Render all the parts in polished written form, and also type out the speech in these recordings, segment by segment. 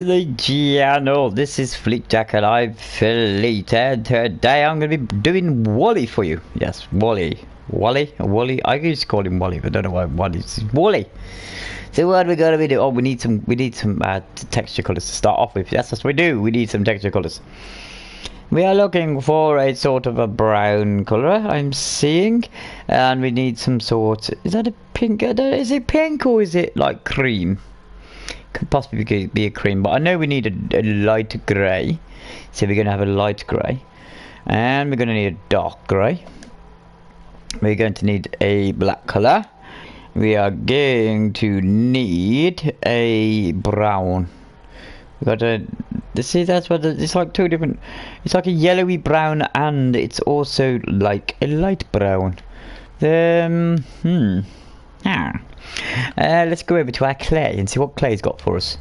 The channel. This is Fleetjack and I'm Fleet, and today I'm going to be doing Wally for you. Yes, Wally. Wally. I used to call him Wally, but I don't know why Wally's Wally. So what we're going to be doing? Oh, we need some texture colors to start off with. Yes, that's what we do. We need some texture colors. We are looking for a sort of a brown color, I'm seeing, and we need some sort. Is that a pink? Is it pink or is it like cream? Could possibly be a cream, but I know we need a light grey, so we're going to have a light grey, and we're going to need a dark grey. We're going to need a black colour. We are going to need a brown. We got to see, that's what it's like, two different. It's like a yellowy brown, and it's also like a light brown. Let's go over to our clay and see what clay's got for us.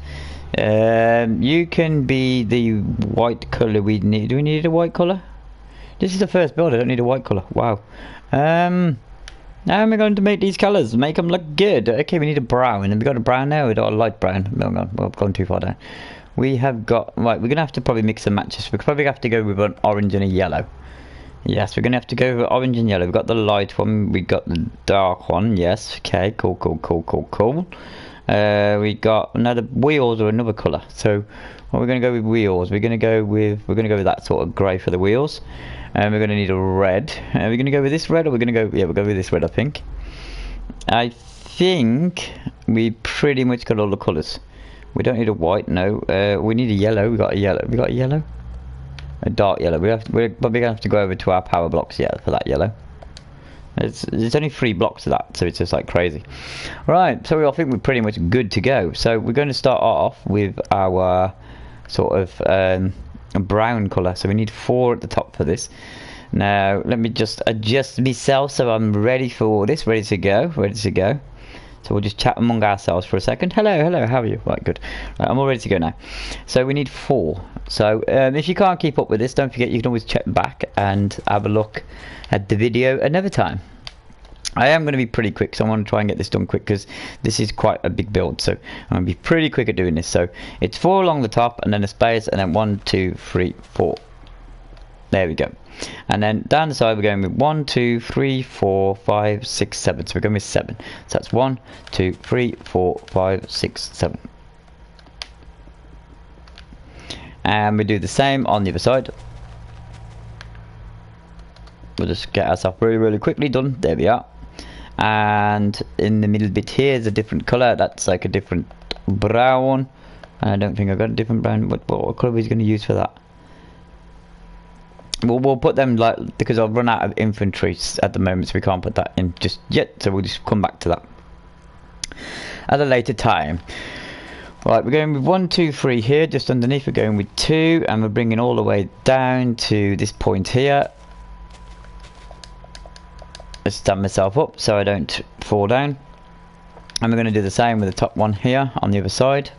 You can be the white colour we need. Do we need a white colour? This is the first build, I don't need a white colour. Wow. Now we're going to make these colours, make them look good. Okay, we need a brown, and we got a brown now, we got a light brown. No, we've gone too far down. We have got, right, we're going to have to probably mix and matches. We'll probably have to go with an orange and a yellow. Yes, we're going to have to go with orange and yellow. We've got the light one, we got the dark one. Yes, okay, cool. We got another wheels or another colour. So, well, we're going to go with wheels. We're going to go with that sort of grey for the wheels. And we're going to need a red. Are we going to go with this red, or we're going to go? Yeah, we'll go with this red, I think. I think we pretty much got all the colours. We don't need a white, no. We need a yellow. We got a yellow. We got a yellow. A dark yellow. We're probably gonna have to go over to our power blocks, yeah, for that yellow. It's only 3 blocks of that, so it's just like crazy. Right, so I think we're pretty much good to go. So we're going to start off with our sort of brown colour. So we need 4 at the top for this. Now let me just adjust myself so I'm ready for this. Ready to go. So we'll just chat among ourselves for a second. Hello, how are you? Right, good. Right, I'm all ready to go now. So we need 4. So if you can't keep up with this, don't forget you can always check back and have a look at the video another time. I am going to be pretty quick, so I want to try and get this done quick because this is quite a big build. So I'm going to be pretty quick at doing this. So it's 4 along the top, and then a space, and then 1, 2, 3, 4. There we go. And then down the side we're going with 1, 2, 3, 4, 5, 6, 7. So we're going with 7. So that's 1, 2, 3, 4, 5, 6, 7. And we do the same on the other side. We'll just get ourselves really quickly done. There we are. And in the middle bit here is a different colour. That's like a different brown. I don't think I've got a different brown. What colour are we going to use for that? We'll put them like, because I've run out of infantry at the moment, so we can't put that in just yet. So we'll just come back to that at a later time. Right, we're going with 1, 2, 3 here, just underneath. We're going with 2, and we're bringing all the way down to this point here. Let's stand myself up so I don't fall down. And we're going to do the same with the top one here on the other side.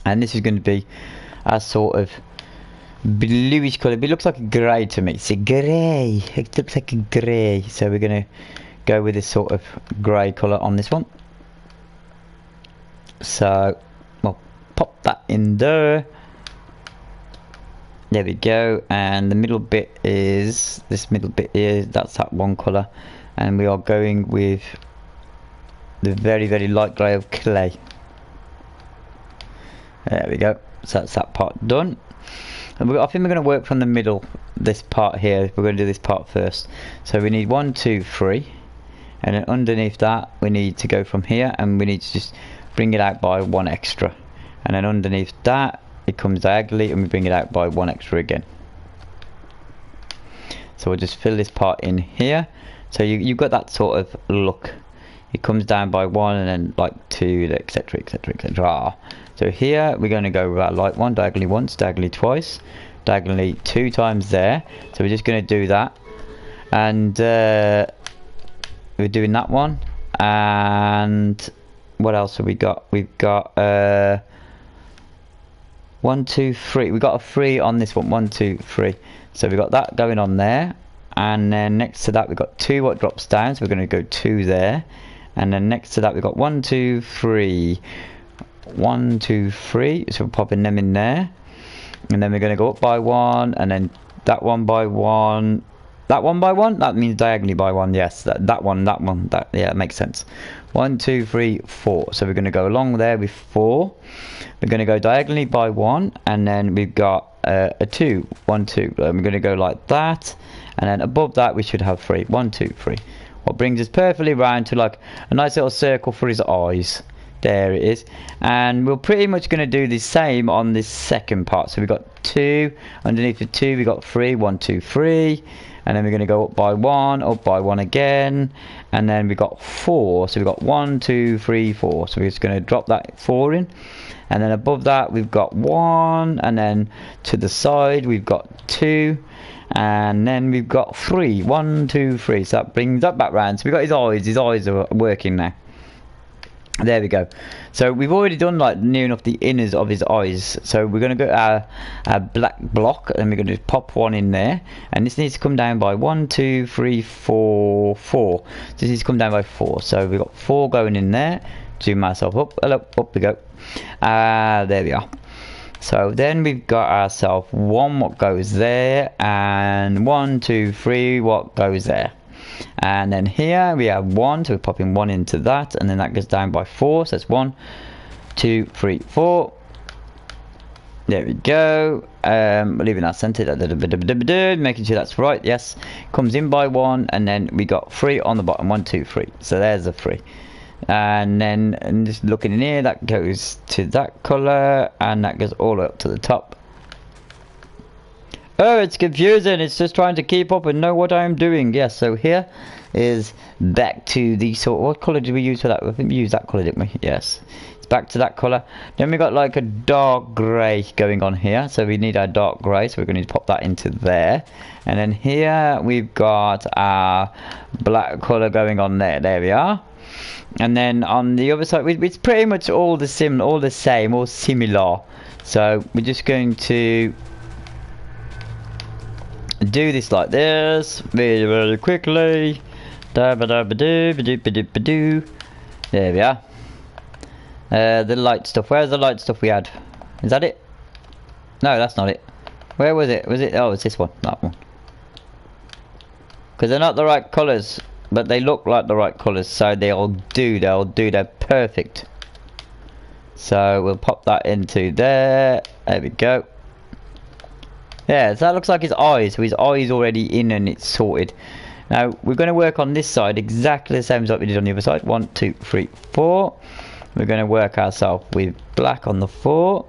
And this is going to be a sort of bluish colour. It looks like a grey to me. It's a grey. It looks like a grey. So we're going to go with this sort of grey colour on this one. So we'll pop that in there. There we go. And the middle bit is this middle bit here. That's that one colour. And we are going with the very light grey of clay. There we go. So that's that part done. And I think we're going to work from the middle, this part here. We're going to do this part first. So we need 1, 2, 3. And then underneath that, we need to go from here, and we need to just bring it out by 1 extra. And then underneath that, it comes diagonally, and we bring it out by 1 extra again. So we'll just fill this part in here. So you've got that sort of look. It comes down by 1, and then like 2, etc, etc, etc. So here we're going to go with our light one, diagonally once, diagonally twice, diagonally 2 times there. So we're just going to do that, and we're doing that one. And what else have we got? We've got 1, 2, 3. We got a 3 on this one. 1, 2, 3. So we got that going on there, and then next to that we've got 2 what drops down. So we're going to go 2 there. And then next to that we've got 1, 2, 3, 1, 2, 3. So we're popping them in there. And then we're going to go up by 1, and then that one by 1. That one by 1? That means diagonally by 1, yes. That one, yeah, it makes sense. 1, 2, 3, 4. So we're going to go along there with 4. We're going to go diagonally by 1, and then we've got a 2. 1, 2. We're going to go like that, and then above that we should have 3. 1, 2, 3. What brings us perfectly round to like a nice little circle for his eyes. There it is. And we're pretty much going to do the same on this second part. So we've got 2. Underneath the 2 we've got 3. 1, 2, 3. And then we're going to go up by 1 again, and then we got 4. So we've got 1, 2, 3, 4. So we're just going to drop that 4 in, and then above that we've got 1, and then to the side we've got 2, and then we've got 3. 1, 2, 3. So that brings that back round. So we've got his eyes. His eyes are working now. There we go. So we've already done like near enough the inners of his eyes. So we're going to go our black block, and we're going to pop 1 in there, and this needs to come down by 1, 2, 3, 4, 4. So this needs to come down by 4. So we've got 4 going in there. Zoom myself up. Hello, up we go. There we are. So then we've got ourselves 1 what goes there, and 1, 2, 3 what goes there. And then here we have 1, so we're popping 1 into that, and then that goes down by 4, so that's 1, 2, 3, 4. There we go. Leaving that centered, making sure that's right. Yes, comes in by 1, and then we got 3 on the bottom. 1, 2, 3. So there's a 3. And then just looking in here, that goes to that color, and that goes all the way up to the top. Oh, it's confusing. It's just trying to keep up and know what I'm doing. Yes, so here is back to the sort. What color did we use for that? I think we used that color, didn't we? Yes, it's back to that color. Then we got like a dark grey going on here, so we need our dark grey. So we're going to need to pop that into there. And then here we've got our black color going on there. There we are. And then on the other side, it's pretty much all the same, all similar. So we're just going to do this like this very, very quickly. There we are. The light stuff. Where's the light stuff we had? Is that it? No, that's not it. Where was it? Was it? Oh, it's this one. That one. Because they're not the right colours, but they look like the right colours, so they'll do. They're perfect. So we'll pop that into there. There we go. Yeah, so that looks like his eyes. So his eyes already in and it's sorted. Now we're going to work on this side exactly the same as what we did on the other side. 1, 2, 3, 4. We're going to work ourselves with black on the 4,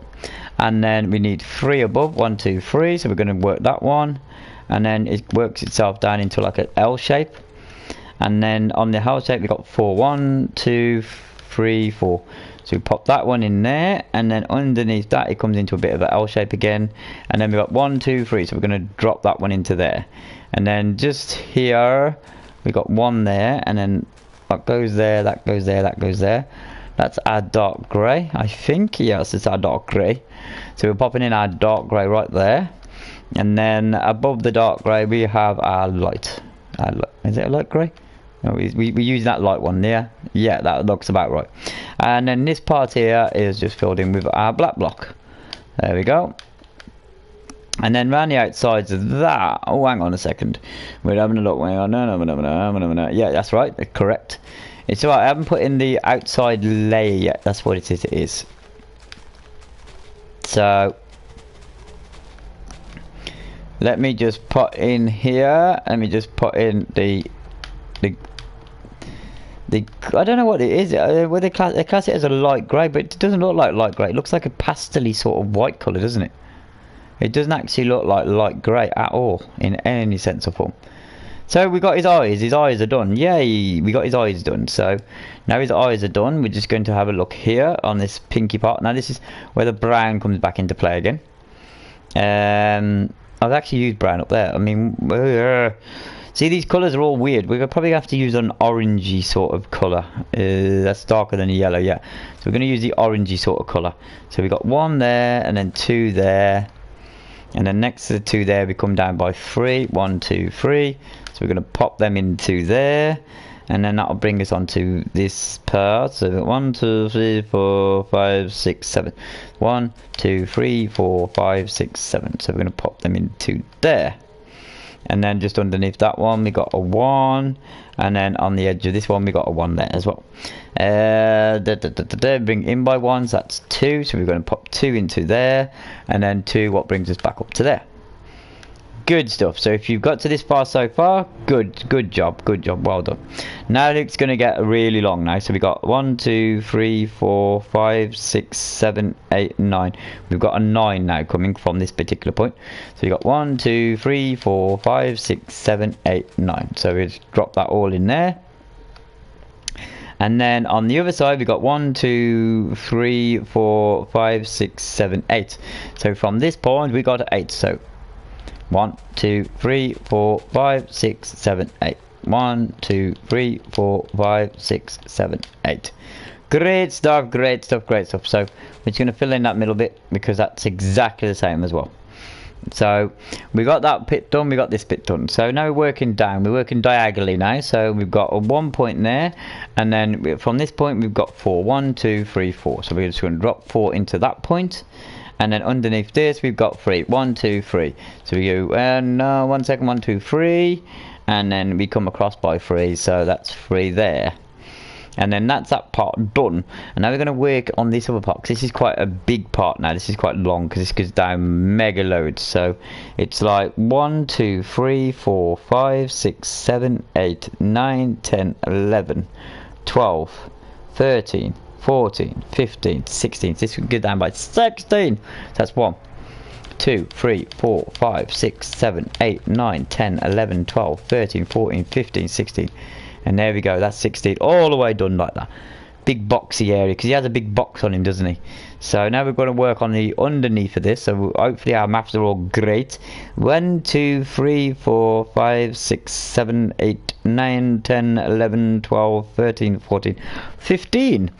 and then we need 3 above. 1, 2, 3. So we're going to work that one, and then it works itself down into like an L shape. And then on the L shape we got 4. 1, 2, 3, 4. So we pop that one in there, and then underneath that it comes into a bit of an L shape again, and then we've got 1, 2, 3. So we're going to drop that one into there, and then just here we got 1 there, and then that goes there, that goes there, that goes there. That's our dark grey, I think. Yes, it's our dark grey. So we're popping in our dark grey right there, and then above the dark grey we have our light. Is it a light grey? No, we use that light one there. Yeah, that looks about right. And then this part here is just filled in with our black block. There we go. And then round the outsides of that, oh, hang on a second. We're having a look. No. Yeah, that's right. Correct. It's alright. I haven't put in the outside layer yet. That's what it is. So let me just put in here. Let me just put in the I don't know what it is. Well, they class it as a light grey, but it doesn't look like light grey. It looks like a pastel-y sort of white colour, doesn't it? It doesn't actually look like light grey at all in any sense or form. So we got his eyes. His eyes are done. Yay! We got his eyes done. So now his eyes are done. We're just going to have a look here on this pinky part. Now this is where the brown comes back into play again. I've actually used brown up there. I mean, see, these colours are all weird. We're probably have to use an orangey sort of colour. That's darker than the yellow, yeah. So we're going to use the orangey sort of colour. So we got 1 there, and then 2 there, and then next to the 2 there we come down by 3. 1, 2, 3. So we're going to pop them into there, and then that'll bring us onto this part. So 1, 2, 3, 4, 5, 6, 7. 1, 2, 3, 4, 5, 6, 7. So we're going to pop them into there. And then just underneath that one we got a 1, and then on the edge of this one we got a 1 there as well. Bring in by 1s, that's 2, so we're going to pop 2 into there, and then 2, what brings us back up to there. Good stuff. So if you've got to this far so far, good job, well done. Now it's going to get really long now. So we got 1, 2, 3, 4, 5, 6, 7, 8, 9. We've got a 9 now coming from this particular point. So we got 1, 2, 3, 4, 5, 6, 7, 8, 9. So we just drop that all in there. And then on the other side we got 1, 2, 3, 4, 5, 6, 7, 8. So from this point we got 8. So 1, 2, 3, 4, 5, 6, 7, 8. 1, 2, 3, 4, 5, 6, 7, 8. Great stuff, great stuff, great stuff. So we're just going to fill in that middle bit because that's exactly the same as well. So we got that bit done, we got this bit done. So now we're working down, we're working diagonally now. So we've got a 1 point there, and then from this point we've got 4. 1, 2, 3, 4. So we're just going to drop 4 into that point. And then underneath this we've got 3. 1, 2, 3. So we go, no, 1 second, 1, 2, 3. And then we come across by 3. So that's 3 there. And then that's that part done. And now we're going to work on this other part, because this is quite a big part now. This is quite long because this goes down mega loads. So it's like 1, 2, 3, 4, 5, 6, 7, 8, 9, 10, 11, 12, 13, 14, 15, 16. This would go down by 16. So that's 1, 2, 3, 4, 5, 6, 7, 8, 9, 10, 11, 12, 13, 14, 15, 16. And there we go, that's 16, all the way done like that. Big boxy area, because he has a big box on him, doesn't he? So now we're going to work on the underneath of this. So hopefully our maths are all great. 1, 2, 3, 4, 5, 6, 7, 8, 9, 10, 11, 12, 13, 14, 15.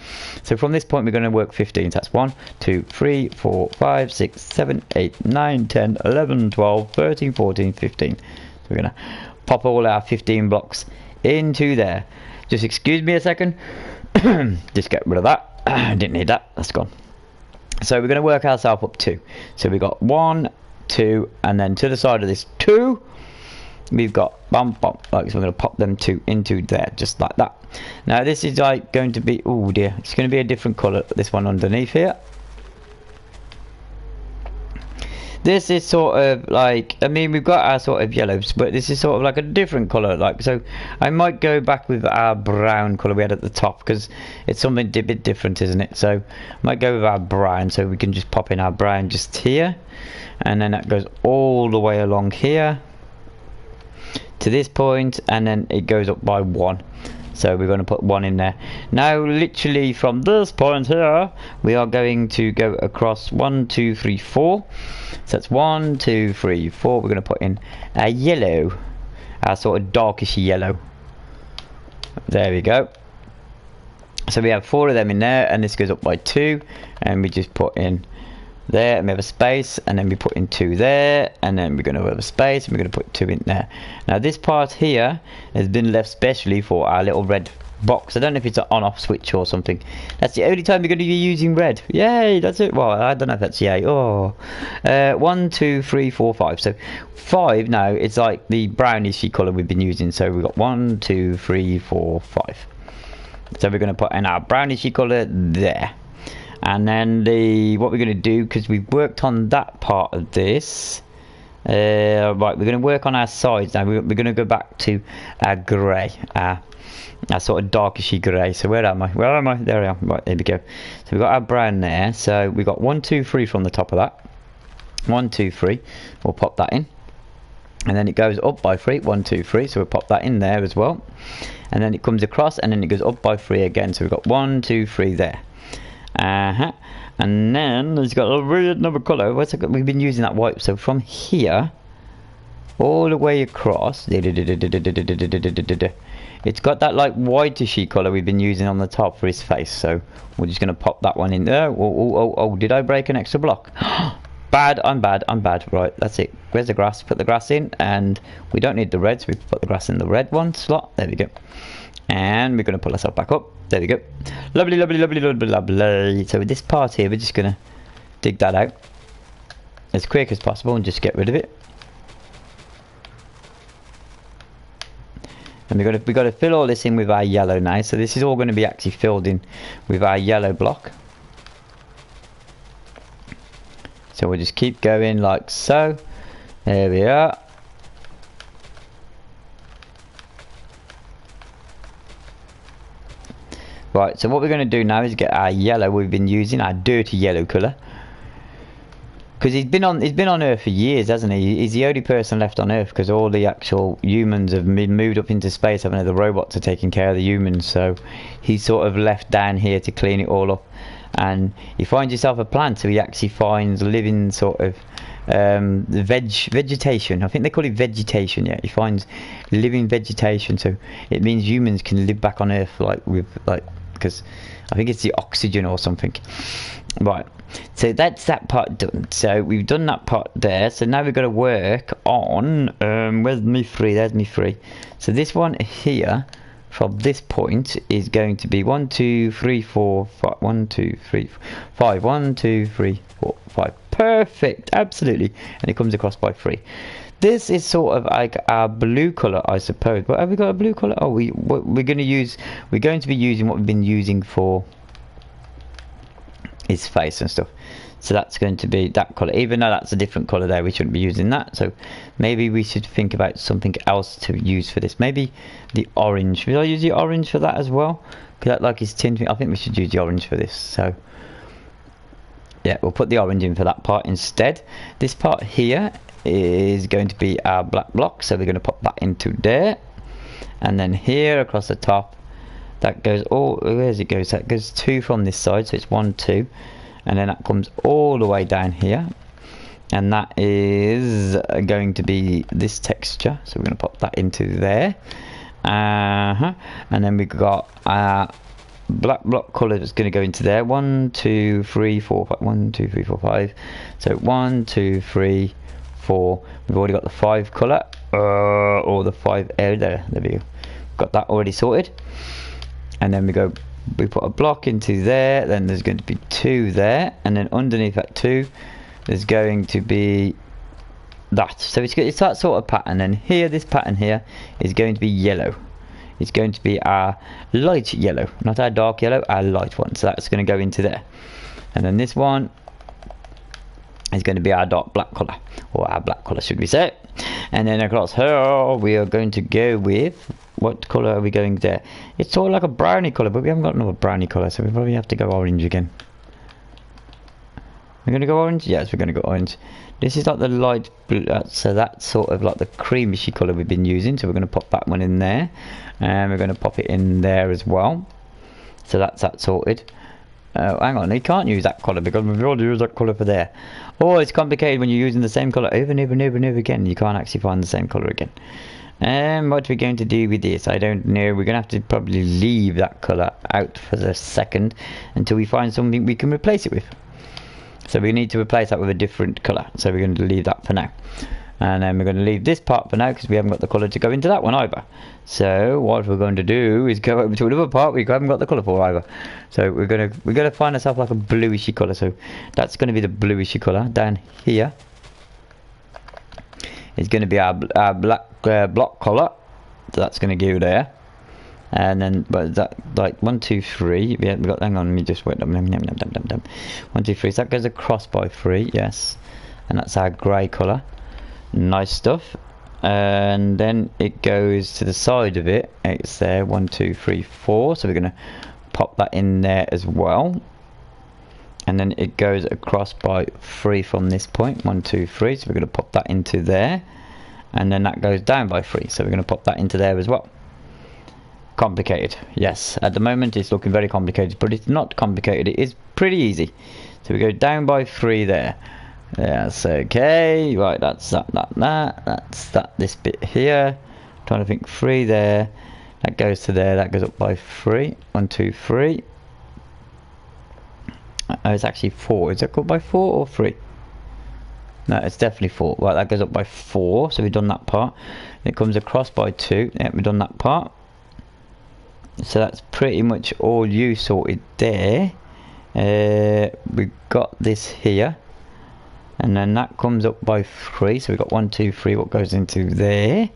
So from this point we're going to work 15. So that's 1, 2, 3, 4, 5, 6, 7, 8, 9, 10, 11, 12, 13, 14, 15. So we're going to pop all our 15 blocks into there. Just excuse me a second. Just get rid of that. Didn't need that. That's gone. So we're going to work ourselves up 2. So we've got 1, 2, and then to the side of this 2 we've got bump. Like, so we're going to pop them 2 into there, just like that. Now this is like going to be, oh dear, it's going to be a different colour, this one underneath here. This is sort of like, I mean, we've got our sort of yellows, but this is sort of like a different colour. Like, so I might go back with our brown colour we had at the top, because it's something a bit different, isn't it? So I might go with our brown, so we can just pop in our brown just here, and then that goes all the way along here to this point, and then it goes up by 1. So we're going to put 1 in there. Now literally from this point here we are going to go across 1, 2, 3, 4. So that's 1, 2, 3, 4. We're going to put in a yellow, a sort of darkish yellow. There we go. So we have 4 of them in there, and this goes up by 2, and we just put in there, and we have a space, and then we put in 2 there, and then we're going to have a space, and we're going to put 2 in there. Now this part here has been left specially for our little red box. I don't know if it's an on-off switch or something. That's the only time we're going to be using red. Yay, that's it. Well, I don't know if that's yay. Oh, 1, 2, 3, 4, 5. So 5 now, it's like the brownishy colour we've been using. So we've got 1, 2, 3, 4, 5. So we're going to put in our brownishy colour there. And then what we're going to do, because we've worked on that part of this, right, we're going to work on our sides now. We're going to go back to our grey, our sort of darkishy grey. So where am I? There I am. Right, there we go. So we've got our brown there. So we've got 1, 2, 3 from the top of that. 1, 2, 3. We'll pop that in. And then it goes up by 3. 1, 2, 3. So we'll pop that in there as well. And then it comes across, and then it goes up by 3 again. So we've got 1, 2, 3 there. And then it's got a weird another colour. We've been using that white. So from here all the way across, it's got that like whitishy colour we've been using on the top for his face. So we're just going to pop that one in there. Oh, did I break an extra block? Bad, I'm bad. Right, that's it. Where's the grass? Put the grass in, and we don't need the red, so we put the grass in the red one slot. There we go. And we're going to pull ourselves back up. There we go. Lovely, lovely, lovely, lovely, lovely. So with this part here, we're just going to dig that out as quick as possible and just get rid of it. And we've got to fill all this in with our yellow now. So this is all going to be actually filled in with our yellow block. So we'll just keep going like so. There we are. Right, so what we're going to do now is get our yellow we've been using, our dirty yellow colour. Because he's been on Earth for years, hasn't he? He's the only person left on Earth because all the actual humans have been moved up into space, haven't they? The robots are taking care of the humans, so he's sort of left down here to clean it all up. And he finds himself a plant, so he actually finds living sort of vegetation. I think they call it vegetation. Yeah, he finds living vegetation, so it means humans can live back on Earth because I think it's the oxygen or something. Right, so that's that part done. So we've done that part there. So now we've got to work on where's me 3? There's me 3. So this one here from this point is going to be 1 2 3 4 5 1 2 3 5 1 2 3 4 5. Perfect, absolutely. And it comes across by 3. This is sort of like our blue colour, I suppose. But have we got a blue colour? Oh, we're going to be using what we've been using for his face and stuff. So that's going to be that colour. Even though that's a different colour there, we shouldn't be using that. So maybe we should think about something else to use for this. Maybe the orange. Will I use the orange for that as well? Because that like his tinting. I think we should use the orange for this. So yeah, we'll put the orange in for that part instead. This part here is going to be our black block, so we're going to pop that into there. And then here across the top, that goes where does it go? So that goes 2 from this side, so it's 1 2, and then that comes all the way down here, and that is going to be this texture, so we're going to pop that into there. And then we've got our black block colour that's going to go into there. 1 2 3 4 5 1 2 3 4 5. So 1 2 3 4. We've already got the 5 colour, or the 5 there. There we go. Got that already sorted. And then we put a block into there. Then there's going to be 2 there, and then underneath that 2, there's going to be that. So it's that sort of pattern. And here, this pattern here is going to be yellow. It's going to be our light yellow, not our dark yellow, our light one. So that's going to go into there. And then this one is going to be our dark black colour, or our black colour, should we say. And then across here, we are going to go with, what colour are we going there? It's sort of like a brownie colour, but we haven't got another brownie colour, so we probably have to go orange again. We're going to go orange? Yes, we're going to go orange. This is like the light blue, so that's sort of like the creamishy colour we've been using, so we're going to pop that one in there. And we're going to pop it in there as well. So that's that sorted. Hang on, you can't use that colour because we've already used that colour for there. Oh, it's complicated when you're using the same colour over and over and over and over again. You can't actually find the same colour again. What are we going to do with this? I don't know. We're going to have to probably leave that colour out for a second until we find something we can replace it with. So we need to replace that with a different colour. So we're going to leave that for now. And then we're going to leave this part for now because we haven't got the colour to go into that one either. So what we're going to do is go over to another part we haven't got the colour for either. So we're going to find ourselves like a bluishy colour. So that's going to be the bluishy colour. Down here is going to be our black block colour. So that's going to go there. And then, but that like 1 2 3. We got. Hang on, let me just wait. 1 2 3. So that goes across by 3. Yes, and that's our grey colour. Nice stuff. And then it goes to the side of it. It's there. 1 2 3 4. So we're gonna pop that in there as well. And then it goes across by 3 from this point. 1 2 3. So we're gonna pop that into there. And then that goes down by 3. So we're gonna pop that into there as well. Complicated. Yes. At the moment it's looking very complicated, but it's not complicated. It is pretty easy. So we go down by 3 there. Yes, okay, right, that's that, that's that, this bit here, trying to think, 3 there, that goes to there, that goes up by 3, 1 2 3, oh, it's actually 4, is that go by 4 or 3? No, it's definitely 4, right, that goes up by 4, so we've done that part, it comes across by 2, yeah, we've done that part, So that's pretty much all you sorted there. We've got this here, and then that comes up by 3, so we've got 1, 2, 3 what goes into there,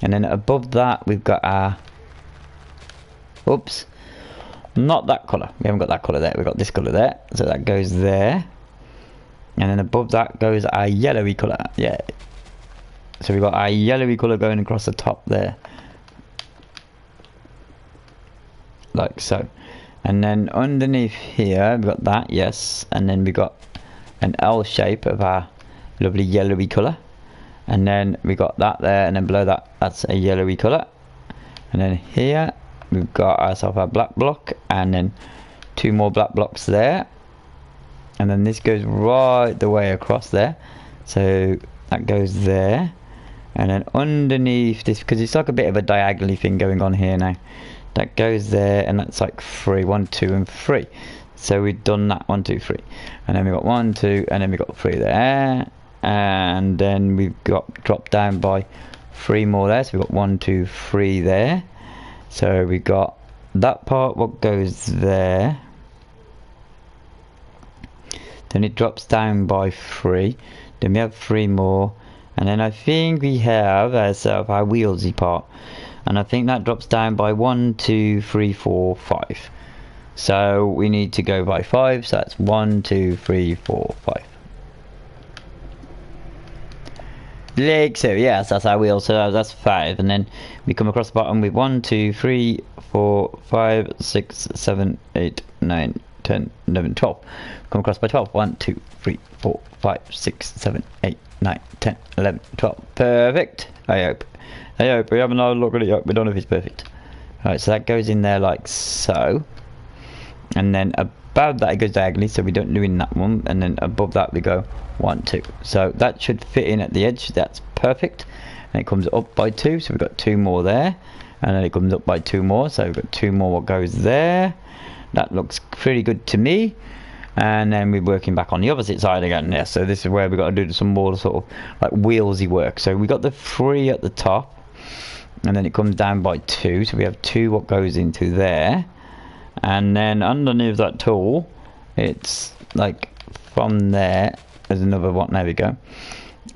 and then above that we've got our, oops, not that colour, we haven't got that colour there, we've got this colour there, so that goes there, and then above that goes our yellowy colour, yeah, so we've got our yellowy colour going across the top there, like so. And then underneath here we've got that, yes, and then we've got an L shape of our lovely yellowy colour, and then we got that there, and then below that, that's a yellowy colour, and then here we've got ourselves our black block, and then 2 more black blocks there, and then this goes right the way across there, so that goes there, and then underneath this, because it's like a bit of a diagonally thing going on here now, that goes there, and that's like 3, 1, 2, and 3. So we've done that 1, 2, 3, and then we got 1, 2, and then we got 3 there, and then we've got dropped down by 3 more there. So we've got 1, 2, 3 there. So we got that part what goes there. Then it drops down by 3. Then we have 3 more, and then I think we have ourselves our wheelsy part. And I think that drops down by 1, 2, 3, 4, 5. So we need to go by 5. So that's 1, 2, 3, 4, 5. Like so, yes, that's our wheel. So that's 5. And then we come across the bottom with 1, 2, 3, 4, 5, 6, 7, 8, 9, 10, 11, 12. Come across by 12. 1, 2, 3, 4, 5, 6, 7, 8, 9, 10, 11, 12. Perfect. I hope. We haven't had a look at it yet. We don't know if it's perfect. Alright, so that goes in there like so. And then above that it goes diagonally, so we don't do in that one. And then above that we go 1, 2. So that should fit in at the edge. That's perfect. And it comes up by 2, so we've got 2 more there. And then it comes up by 2 more, so we've got 2 more what goes there. That looks pretty good to me. And then we're working back on the opposite side again. Yeah, so this is where we've got to do some more sort of like wheelsy work. So we got the 3 at the top, and then it comes down by 2, so we have 2 what goes into there, and then underneath that tool it's like from there there's another one. There we go.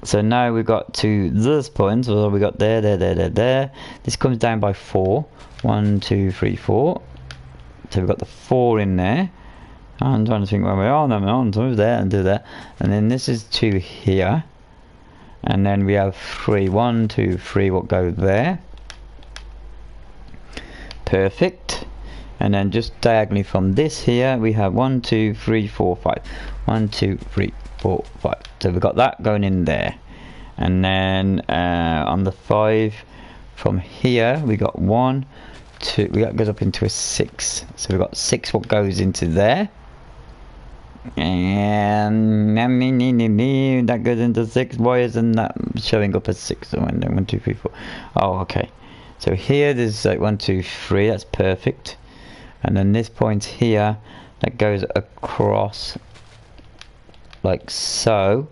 So now we've got to this point, so we got there. This comes down by 4. 1, 2, 3, 4. So we've got the 4 in there. I'm trying to think where we are. No, we're on to there and do that, and then this is 2 here, and then we have 3. 1, 2, 3 what goes there. Perfect. And then just diagonally from this here we have 1, 2, 3, 4, 5. 1, 2, 3, 4, 5. So we've got that going in there, and then on the 5 from here we got 1, 2. We got goes up into a 6. So we've got 6 what goes into there, and that goes into 6. Why isn't that showing up as 6? So 1, 2, 3, 4. Oh, okay. So here there's like 1, 2, 3. That's perfect. And then this point here that goes across like so,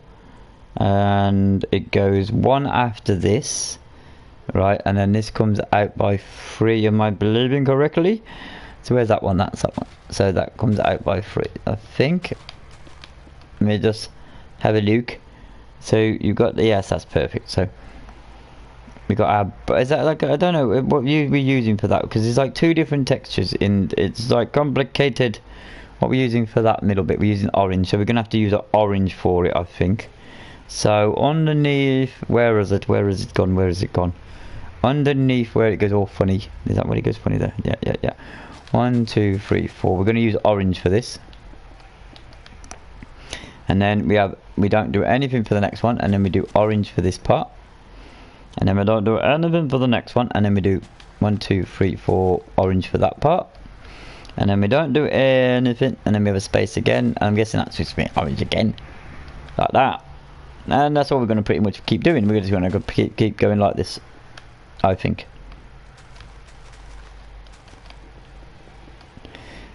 and it goes 1 after this, right? And then this comes out by 3. Am I believing correctly? So where's that one? That's that one. So that comes out by 3, I think. Let me just have a look. So you've got the, yes, that's perfect. So we got our, but is that like, I don't know what you were using for that, because it's like 2 different textures in, it's like complicated. What we're using for that middle bit, we're using orange, so we're gonna have to use an orange for it, I think. So underneath, where is it gone? Underneath where it goes all funny, is that where it goes funny there? Yeah. 1, 2, 3, 4. We're gonna use orange for this, and then we don't do anything for the next one, and then we do orange for this part. And then we don't do anything for the next one, and then we do 1, 2, 3, 4 orange for that part, and then we don't do anything, and then we have a space again. I'm guessing that's just me orange again, like that. And that's what we're going to pretty much keep doing. We're just going to keep going like this, I think.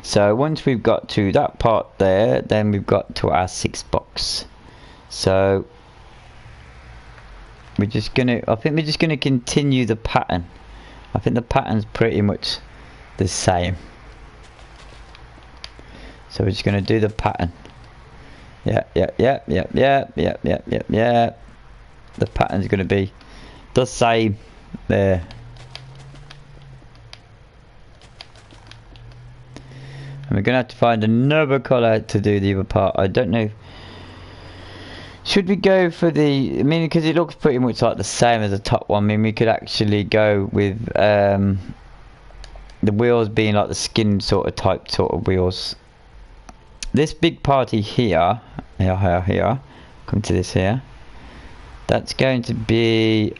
So once we've got to that part there, then we've got to our 6 box. So I think we're just gonna continue the pattern. I think the pattern's pretty much the same. So we're just going to do the pattern. Yeah. The pattern's going to be the same there. And we're going to have to find another colour to do the other part. I don't know. Should we go for the... I mean, because it looks pretty much like the same as the top one. I mean, we could actually go with the wheels being like the skin sort of wheels. This big party here, come to this here. That's going to be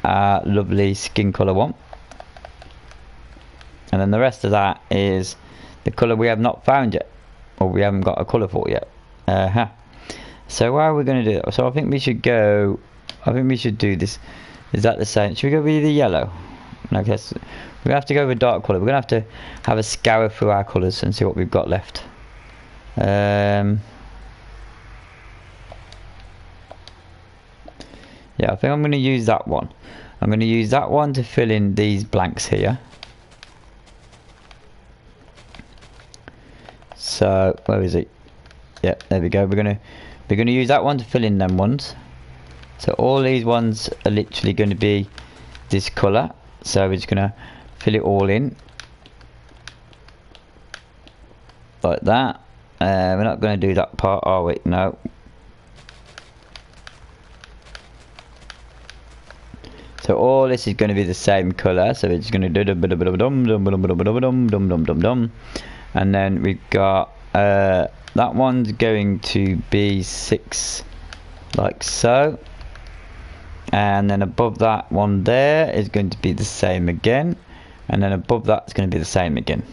a lovely skin colour one. And then the rest of that is the colour we have not found yet, or we haven't got a colour for yet. So how are we going to do it? So I think we should go. I think we should do this. Is that the same? Should we go with the yellow? No, guess we have to go with a dark colour. We're going to have a scour through our colours and see what we've got left. Yeah, I think I'm going to use that one. I'm going to use that one to fill in these blanks here. So where is it? Yeah, there we go. We're gonna use that one to fill in them ones. So all these ones are literally going to be this colour. So we're just gonna fill it all in like that. We're not going to do that part, are we? No. So all this is going to be the same colour. So we're just going to do dum. And then we've got that one's going to be 6 like so, and then above that one there is going to be the same again, and then above that is going to be the same again.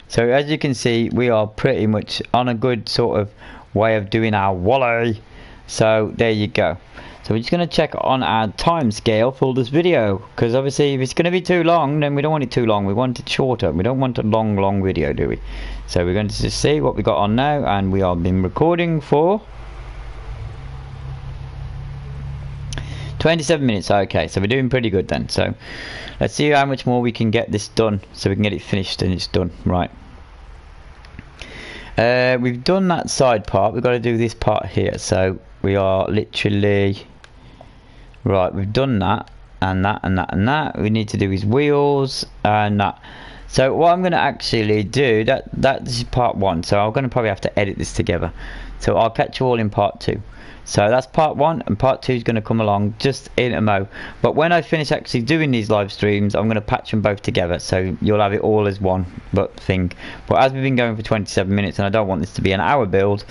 So as you can see, we are pretty much on a good sort of way of doing our wally. So there you go. So we're just going to check on our time scale for this video, because obviously if it's going to be too long, then we don't want it too long. We want it shorter. We don't want a long video, do we? So we're going to just see what we got on now, and we have been recording for 27 minutes. Okay, so we're doing pretty good then. So let's see how much more we can get this done, so we can get it finished and it's done. Right. We've done that side part. We've got to do this part here. So we are literally... Right, we've done that, and that, and that, and that. We need to do his wheels, and that. So what I'm going to actually do, this is part 1, so I'm going to probably have to edit this together. So I'll catch you all in part 2. So that's part 1, and part 2 is going to come along just in a mo. But when I finish actually doing these live streams, I'm going to patch them both together, so you'll have it all as one thing. But as we've been going for 27 minutes, and I don't want this to be an hour build,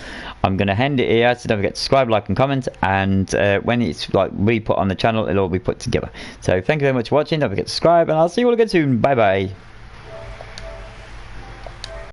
I'm going to end it here. So don't forget to subscribe, like, and comment. And when it's like re-put on the channel, it'll all be put together. So thank you very much for watching. Don't forget to subscribe, and I'll see you all again soon. Bye bye.